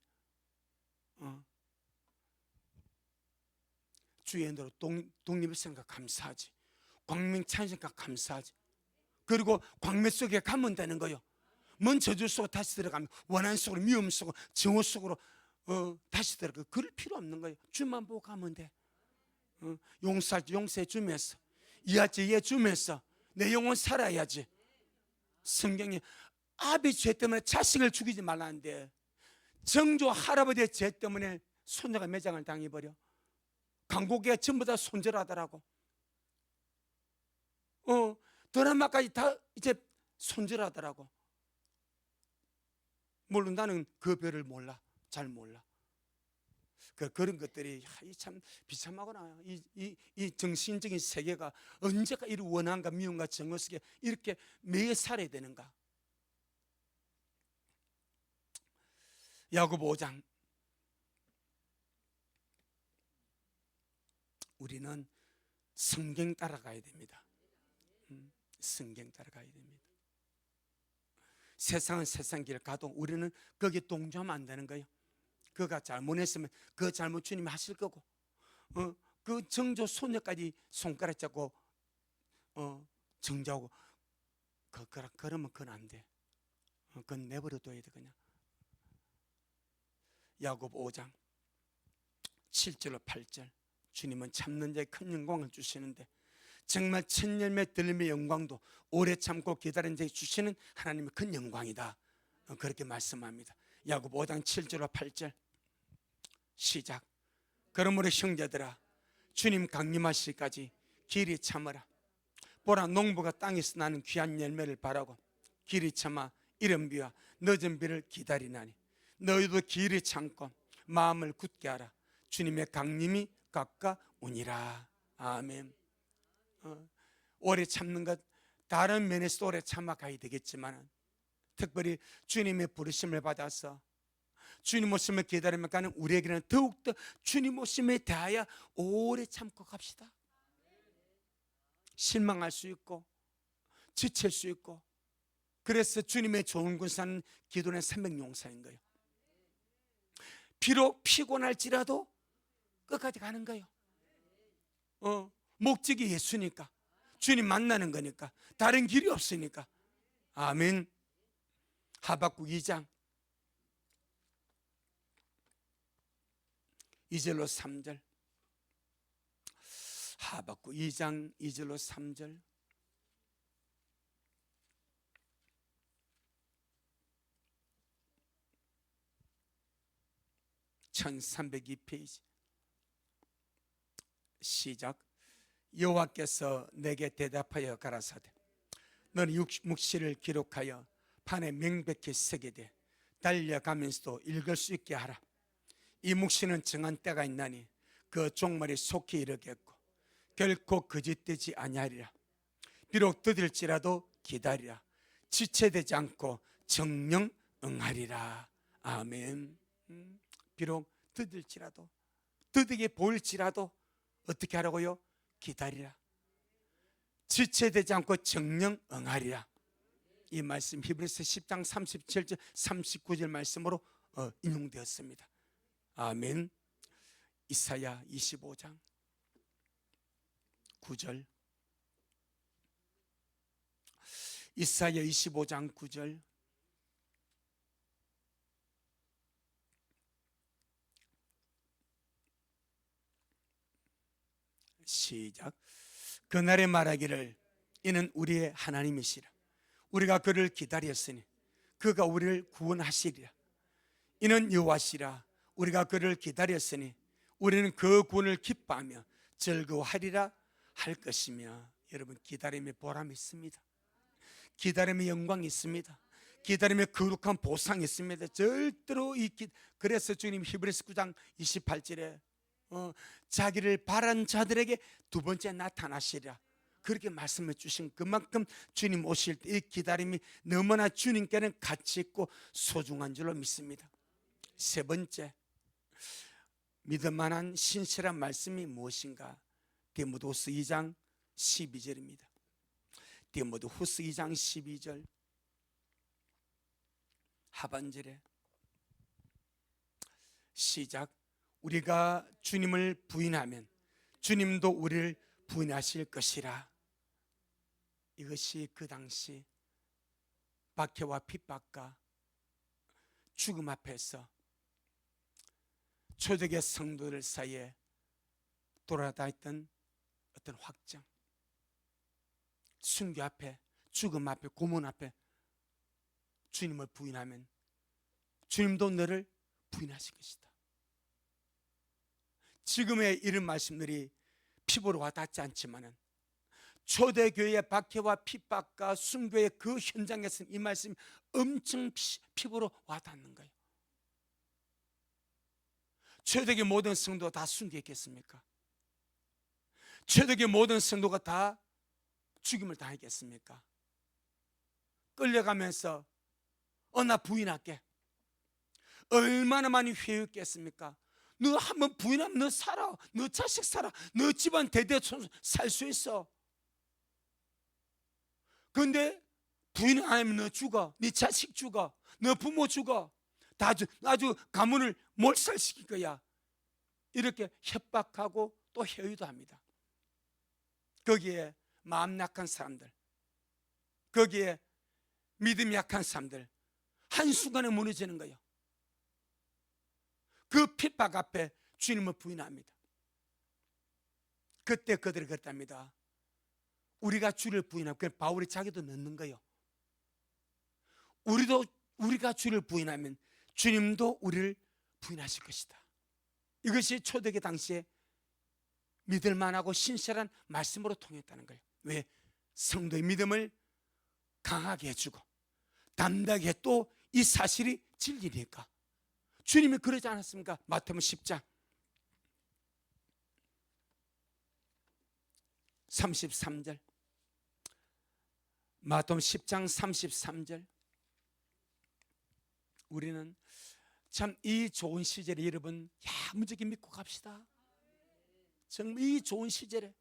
주의 은혜로 독립의 생각 감사하지. 광명 찬송가 감사하지. 그리고 광맥 속에 가면 되는 거예요. 먼 저주 속으로 다시 들어가면 원한 속으로, 미움 속으로, 증오 속으로 다시 들어가. 그럴 필요 없는 거예요. 주만 보고 가면 돼. 용서할 때 용서해 주면서, 이해할 때 이해해 주면서 내 영혼 살아야지. 성경이 아비 죄 때문에 자식을 죽이지 말라는데, 정조 할아버지의 죄 때문에 손자가 매장을 당해버려. 강국에 전부 다 손절하더라고. 드라마까지 다 이제 손절하더라고. 물론 나는 그 별을 몰라. 잘 몰라. 그런 것들이 참 비참하구나. 이 정신적인 세계가 언제가 이런 원한과 미움과 증오 속에 이렇게 매여 살아야 되는가. 야고보 5장, 우리는 성경 따라가야 됩니다. 성경 따라가야 됩니다. 세상은 세상 길 가도 우리는 거기에 동조하면 안 되는 거예요. 그가 잘못했으면 그 잘못 주님이 하실 거고, 그 정조 소녀까지 손가락 잡고 정죄하고 그러면 그건 안 돼. 그건 내버려 둬야 돼. 그냥. 야고보 5장 7절로 8절, 주님은 참는 자에 큰 영광을 주시는데 정말 첫 열매 들림의 영광도 오래 참고 기다린 자에게 주시는 하나님의 큰 영광이다. 그렇게 말씀합니다. 야고보 5장 7절로 8절 시작. 그러므로 형제들아, 주님 강림하시기까지 길이 참으라. 보라, 농부가 땅에서 나는 귀한 열매를 바라고 길이 참아 이른 비와 늦은 비를 기다리나니 너희도 길이 참고 마음을 굳게 하라. 주님의 강림이 가까우니라. 아멘. 오래 참는 것, 다른 면에서 오래 참아가야 되겠지만, 특별히 주님의 부르심을 받아서 주님 오심을 기다리며 가는 우리에게는 더욱더 주님 오심에 대하여 오래 참고 갑시다. 실망할 수 있고 지칠 수 있고, 그래서 주님의 좋은 군사는 기도는 300용사인 거예요. 비록 피곤할지라도 끝까지 가는 거예요. 목적이 예수니까, 주님 만나는 거니까, 다른 길이 없으니까. 아멘. 하박국 2장 2절로 3절. 하박국 2장 2절로 3절. (1302페이지) 시작. 여호와께서 내게 대답하여 가라사대 너는 묵시를 기록하여 판에 명백히 쓰게 돼 달려가면서도 읽을 수 있게 하라. 이 묵시는 정한 때가 있나니 그 종말이 속히 이르겠고 결코 거짓되지 아니하리라. 비록 더딜지라도 기다리라. 지체되지 않고 정령 응하리라. 아멘. 비록 더딜지라도, 더디게 보일지라도 어떻게 하라고요? 기다리라. 지체되지 않고 정령 응하리라. 이 말씀 히브리서 10장 37절 39절 말씀으로 인용되었습니다. 아멘. 이사야 25장 9절. 이사야 25장 9절. 시작. 그날에 말하기를 이는 우리의 하나님이시라. 우리가 그를 기다렸으니 그가 우리를 구원하시리라. 이는 여호와시라. 우리가 그를 기다렸으니 우리는 그 구원을 기뻐하며 즐거워하리라 할 것이며. 여러분, 기다림의 보람이 있습니다. 기다림의 영광이 있습니다. 기다림의 거룩한 보상이 있습니다. 절대로 그래서 주님 히브리서 9장 28절에 자기를 바란 자들에게 두 번째 나타나시리라 그렇게 말씀해 주신 그만큼 주님 오실 때 이 기다림이 너무나 주님께는 가치 있고 소중한 줄로 믿습니다. 세 번째, 믿을 만한 신실한 말씀이 무엇인가? 디모데후서 2장 12절입니다. 디모데후서 2장 12절 하반절에 시작. 우리가 주님을 부인하면 주님도 우리를 부인하실 것이라. 이것이 그 당시 박해와 핍박과 죽음 앞에서 초대교회 성도들 사이에 돌아다녔던 어떤 확정, 순교 앞에, 죽음 앞에, 고문 앞에 주님을 부인하면 주님도 너를 부인하실 것이다. 지금의 이런 말씀들이 피부로 와닿지 않지만은 초대교회의 박해와 핍박과 순교의 그 현장에서는 이 말씀이 엄청 피부로 와닿는 거예요. 초대교회 모든 성도가 다 순교했겠습니까? 초대교회 모든 성도가 다 죽임을 당했겠습니까? 끌려가면서 나 부인할게. 얼마나 많이 회유했겠습니까? 너 한번 부인하면 너 살아, 너 자식 살아, 너 집안 대대손손 살 수 있어. 그런데 부인 안 하면 너 죽어, 네 자식 죽어, 너 부모 죽어, 다 아주 가문을 몰살시킬 거야. 이렇게 협박하고 또 회유도 합니다. 거기에 마음 약한 사람들, 거기에 믿음이 약한 사람들 한순간에 무너지는 거예요. 그 핍박 앞에 주님을 부인합니다. 그때 그들이 그랬답니다. 우리가 주를 부인하고, 그냥 바울이 자기도 넣는 거예요. 우리가 주를 부인하면 주님도 우리를 부인하실 것이다. 이것이 초대교회 당시에 믿을 만하고 신실한 말씀으로 통했다는 거예요. 왜? 성도의 믿음을 강하게 해주고 담대하게 또 이 사실이 진리니까. 주님이 그러지 않았습니까? 마태복음 10장 33절, 마태복음 10장 33절. 우리는 참 이 좋은 시절에 여러분 야무지게 믿고 갑시다. 정말 이 좋은 시절에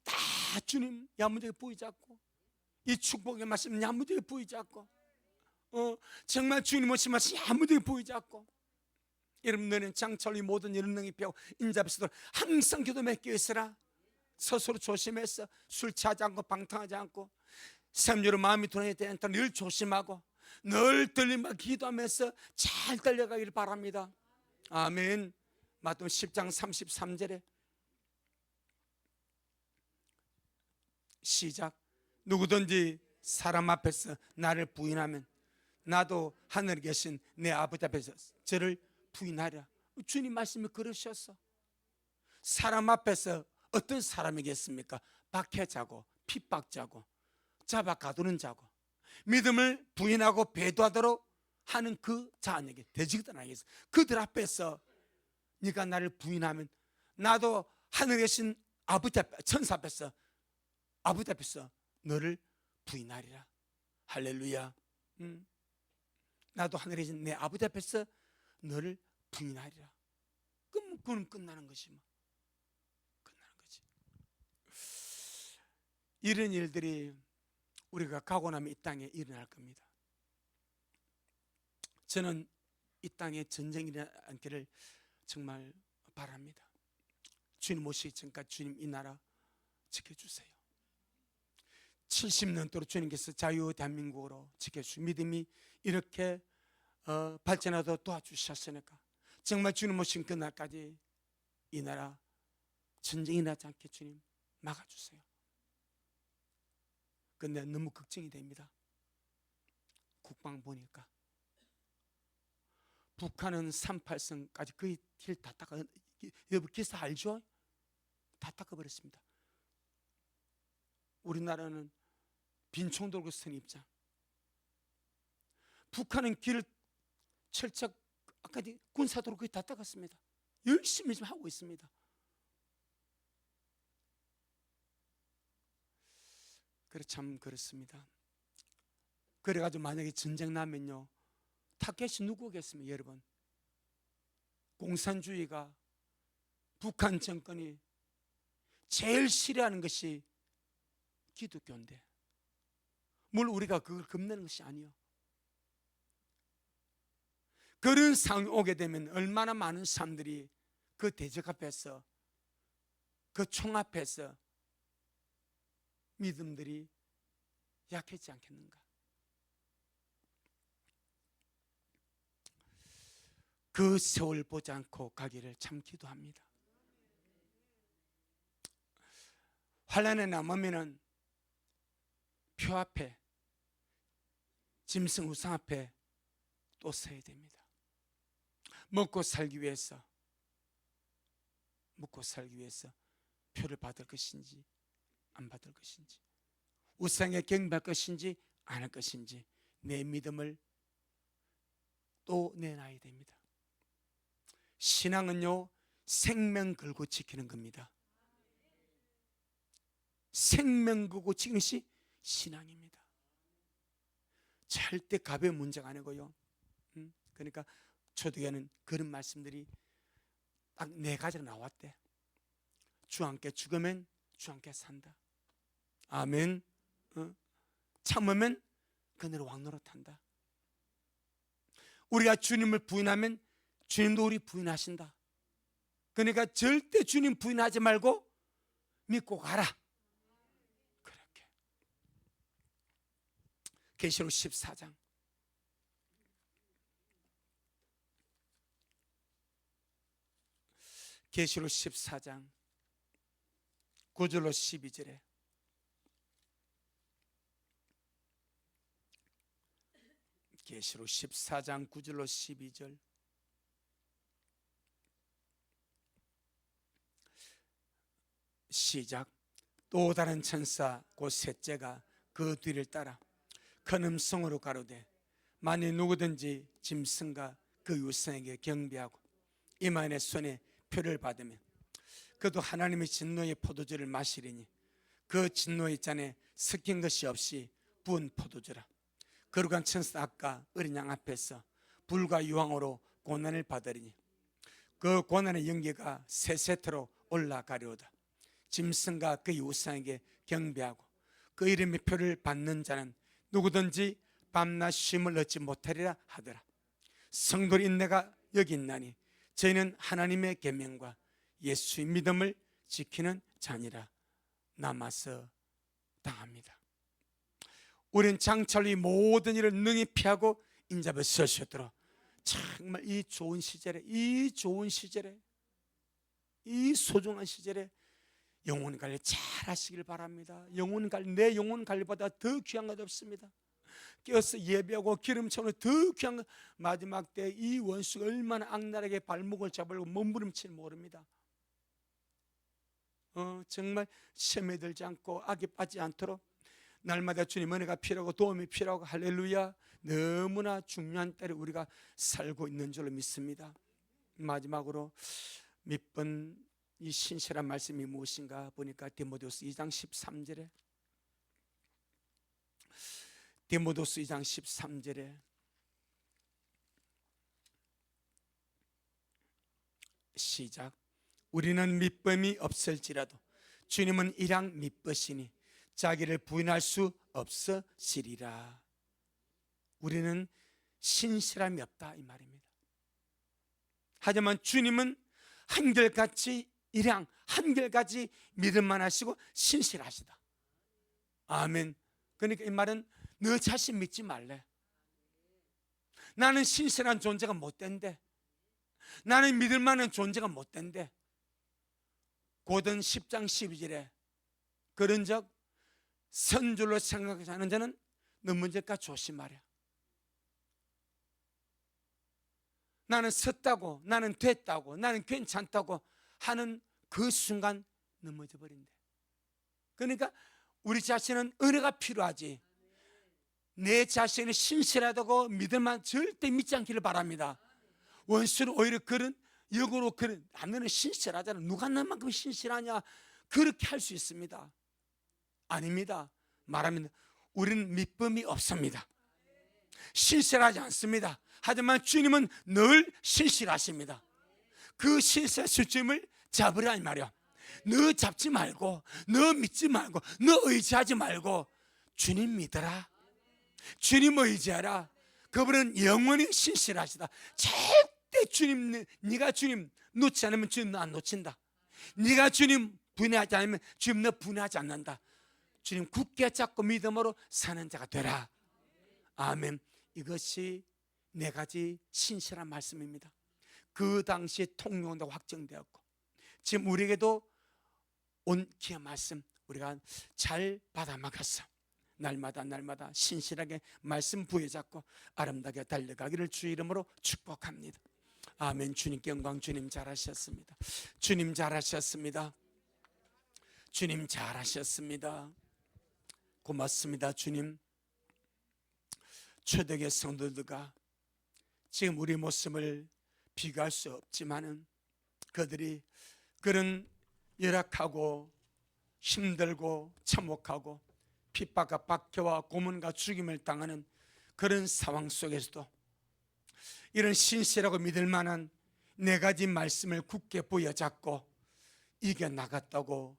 다 주님 야무지게 부여잡고, 이 축복의 말씀 야무지게 부여잡고, 정말 주님 오신 말씀 야무지게 부여잡고, 여러분 너는 장철이 모든 이런 능이 배워 인자비서도 항상 기도 맺겨 있으라. 스스로 조심해서 술 취하지 않고 방탕하지 않고 삶으로 마음이 돌아야 되니까 늘 조심하고 늘 떨림과 기도하면서 잘 달려가기를 바랍니다. 아멘. 마태복음 10장 33절에 시작. 누구든지 사람 앞에서 나를 부인하면 나도 하늘에 계신 내 아버지 앞에서 저를 부인하랴. 주님 말씀이 그러셨어. 사람 앞에서 어떤 사람이겠습니까? 박해자고 핍박자고 잡아 가두는 자고 믿음을 부인하고 배도하도록 하는 그 자녀에게 돼지거든 아니겠어. 그들 앞에서 네가 나를 부인하면 나도 하늘에 계신 아버지 앞에, 천사 앞에서 아버지 앞에서 너를 부인하리라. 할렐루야. 나도 하늘에 계신 내 아버지 앞에서 너를 부인하리라. 그럼 그건 끝나는 것이 뭐. 끝나는 거지. 이런 일들이 우리가 가고 나면 이 땅에 일어날 겁니다. 저는 이 땅에 전쟁이 일어나지 않기를 정말 바랍니다. 주님 오시기 전까지 주님 이 나라 지켜주세요. 70년 동안 주님께서 자유 대한민국으로 지켜주시고 믿음이 이렇게 발전하도록 도와주셨으니까 정말 주님 오신 그날까지 이 나라 전쟁이 나지 않게 주님 막아주세요. 근데 너무 걱정이 됩니다. 국방 보니까 북한은 38선까지 거의 길 다 닦아, 여러분 기사 알죠? 다 닦아버렸습니다. 우리나라는 빈총 돌고 선 입장. 북한은 길을 철책 아까 군사도로 거의 다 닦았습니다. 열심히 좀 하고 있습니다. 그래 참 그렇습니다. 그래가지고 만약에 전쟁 나면요 타겟이 누구겠습니까? 여러분, 공산주의가 북한 정권이 제일 싫어하는 것이 기독교인데 뭘 우리가 그걸 겁내는 것이 아니요. 그런 상황이 오게 되면 얼마나 많은 사람들이 그 대적 앞에서 그 총 앞에서 믿음들이 약했지 않겠는가? 그 세월 보지 않고 가기를 참 기도합니다. 환난에 남으면은 표 앞에, 짐승 우상 앞에 또 서야 됩니다. 먹고 살기 위해서 표를 받을 것인지 안 받을 것인지, 우상에 경배할 것인지 안 할 것인지, 내 믿음을 또 내놔야 됩니다. 신앙은요, 생명 걸고 지키는 겁니다. 생명 걸고 지키는 것이 신앙입니다. 절대 가벼운 문제가 아니고요. 그러니까 초대교회는 그런 말씀들이 딱 4가지가 나왔대. 주 함께 죽으면 주 함께 산다. 아멘. 참으면 그늘을 왕노릇한다. 우리가 주님을 부인하면 주님도 우리 부인하신다. 그러니까 절대 주님 부인하지 말고 믿고 가라. 그렇게. 계시록 14장. 계시록 14장 9절로 12절에 계시록 14장 9절로 12절. 시작. 또 다른 천사 곧 셋째가 그 뒤를 따라 큰 음성으로 가로되 만일 누구든지 짐승과 그 유성에게 경배하고 이만의 손에 표를 받으면 그도 하나님의 진노의 포도주를 마시리니 그 진노의 잔에 섞인 것이 없이 부은 포도주라. 거룩한 천사 아까 어린 양 앞에서 불과 유황으로 고난을 받으리니 그 고난의 연기가 세세토로 올라가려오다. 짐승과 그의 우상에게 경배하고 그 이름의 표를 받는 자는 누구든지 밤낮 쉼을 얻지 못하리라 하더라. 성도의 인내가 여기 있나니 저희는 하나님의 계명과 예수의 믿음을 지키는 자니라. 남아서 당합니다. 우리는 장차로 이 모든 일을 능히 피하고 인자에 서셨도록 정말 이 좋은 시절에, 이 소중한 시절에 영혼 관리 잘 하시길 바랍니다. 내 영혼 관리보다 더 귀한 것 없습니다. 깨어서 예배하고 기름천으로 더 귀한 것. 마지막 때 이 원수가 얼마나 악랄하게 발목을 잡으려고 몸부림칠지 모릅니다. 정말 시험에 들지 않고 악에 빠지지 않도록 날마다 주님 은혜가 필요하고 도움이 필요하고 할렐루야, 너무나 중요한 때를 우리가 살고 있는 줄로 믿습니다. 마지막으로 몇 번 이 신실한 말씀이 무엇인가 보니까 디모데후서 2장 13절에 디모데후서 2장 13절에 시작. 우리는 믿음이 없을지라도 주님은 이랑 믿으시니 자기를 부인할 수 없으시리라. 우리는 신실함이 없다 이 말입니다. 하지만 주님은 한결같이 일양, 한결같이 믿음만 하시고 신실하시다. 아멘. 그러니까 이 말은 너 자신 믿지 말래. 나는 신실한 존재가 못 된대. 나는 믿을 만한 존재가 못 된대. 고든 10장 12절에 그런 적 선줄로 생각하지 않은 자는 넘어질까 조심하랴. 나는 섰다고, 나는 됐다고, 나는 괜찮다고 하는 그 순간 넘어져 버린대. 그러니까 우리 자신은 은혜가 필요하지, 내 자신이 신실하다고 믿을만 절대 믿지 않기를 바랍니다. 원수는 오히려 그런 역으로 그런, 너는 신실하잖아, 누가 너만큼 신실하냐, 그렇게 할 수 있습니다. 아닙니다. 말하면 우리는 믿음이 없습니다. 신실하지 않습니다. 하지만 주님은 늘 신실하십니다. 그 신실한 주님을 잡으라 이 말이야. 너 잡지 말고, 너 믿지 말고, 너 의지하지 말고 주님 믿어라. 주님 의지하라. 그분은 영원히 신실하시다. 절대 주님, 네가 주님 놓지 않으면 주님 너 안 놓친다. 네가 주님 분해하지 않으면 주님 너 분해하지 않는다. 주님 굳게 잡고 믿음으로 사는 자가 되라. 아멘. 이것이 네 가지 신실한 말씀입니다. 그 당시에 통용되고 확정되었고, 지금 우리에게도 온 귀한 말씀 우리가 잘 받아먹었어. 날마다 신실하게 말씀 부여잡고 아름답게 달려가기를 주의 이름으로 축복합니다. 아멘. 주님께 영광. 주님 잘하셨습니다. 주님 잘하셨습니다. 주님 잘하셨습니다. 고맙습니다. 주님, 초대교회 성도들과 지금 우리 모습을 비교할 수 없지만은 그들이 그런 열악하고 힘들고 참혹하고 핍박과 박해와 고문과 죽임을 당하는 그런 상황 속에서도 이런 신실하고 믿을 만한 네 가지 말씀을 굳게 부여잡고 이겨나갔다고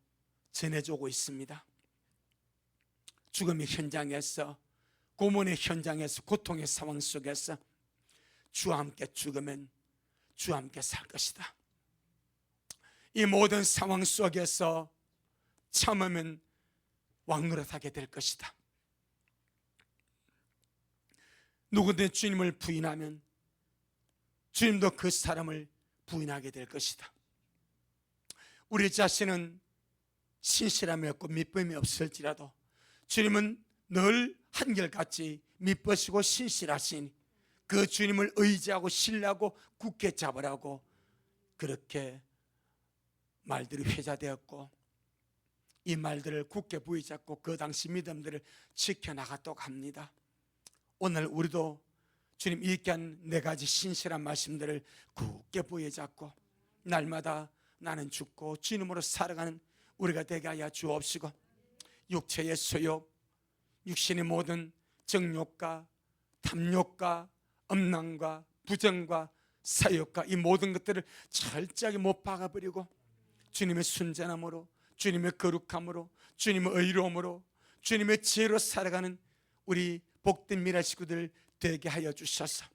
전해주고 있습니다. 죽음의 현장에서, 고문의 현장에서, 고통의 상황 속에서 주와 함께 죽으면 주와 함께 살 것이다. 이 모든 상황 속에서 참으면 왕노릇하게 될 것이다. 누구든 주님을 부인하면 주님도 그 사람을 부인하게 될 것이다. 우리 자신은 신실함이 없고 믿음이 없을지라도 주님은 늘 한결같이 믿으시고 신실하시니 그 주님을 의지하고 신뢰하고 굳게 잡으라고 그렇게 말들이 회자되었고, 이 말들을 굳게 부여잡고 그 당시 믿음들을 지켜나갔다고 합니다. 오늘 우리도 주님 얘기한 네 가지 신실한 말씀들을 굳게 부여잡고 날마다 나는 죽고 주님으로 살아가는 우리가 되게 하여 주옵시고, 육체의 소욕, 육신의 모든 정욕과 탐욕과 음란과 부정과 사욕과 이 모든 것들을 철저하게 못 박아버리고 주님의 순전함으로, 주님의 거룩함으로, 주님의 의로움으로, 주님의 지혜로 살아가는 우리 복된 미래 식구들 되게 하여 주셔서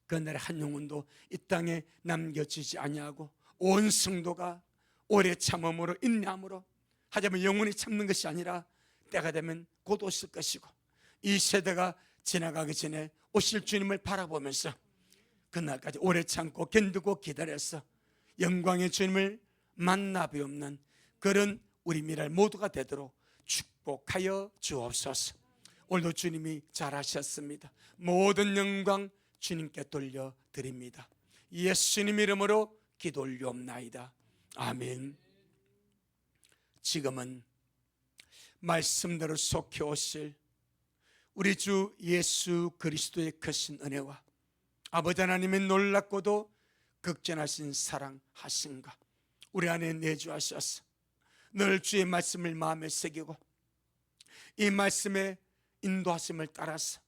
그날 한 영혼도 이 땅에 남겨지지 아니하고 온 성도가 오래 참음으로 인내함으로, 하자면 영원히 참는 것이 아니라 때가 되면 곧 오실 것이고 이 세대가 지나가기 전에 오실 주님을 바라보면서 그날까지 오래 참고 견디고 기다려서 영광의 주님을 만나 뵈옵는 그런 우리 미랄 모두가 되도록 축복하여 주옵소서. 오늘도 주님이 잘하셨습니다. 모든 영광 주님께 돌려드립니다. 예수님 이름으로 기도 올리옵나이다. 아멘. 지금은 말씀대로 속해 오실 우리 주 예수 그리스도의 크신 은혜와 아버지 하나님의 놀랍고도 극전하신 사랑하심과 우리 안에 내주하셔서 늘 주의 말씀을 마음에 새기고 이 말씀의 인도하심을 따라서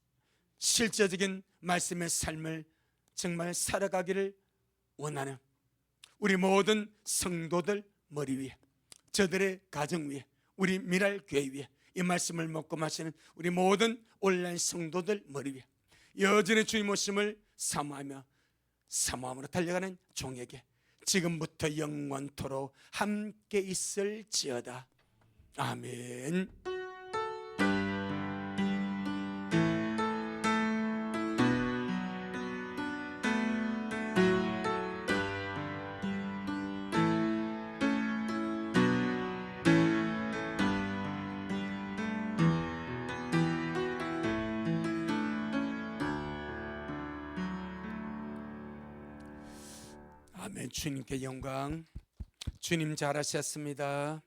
실제적인 말씀의 삶을 정말 살아가기를 원하는 우리 모든 성도들 머리 위에, 저들의 가정 위에, 우리 미랄 교회 위에 이 말씀을 먹고 마시는 우리 모든 온라인 성도들 머리 위에 여전히 주님 오심을 사모함으로 달려가는 종에게 지금부터 영원토록 함께 있을지어다. 아멘. 아멘. 주님께 영광. 주님 잘하셨습니다.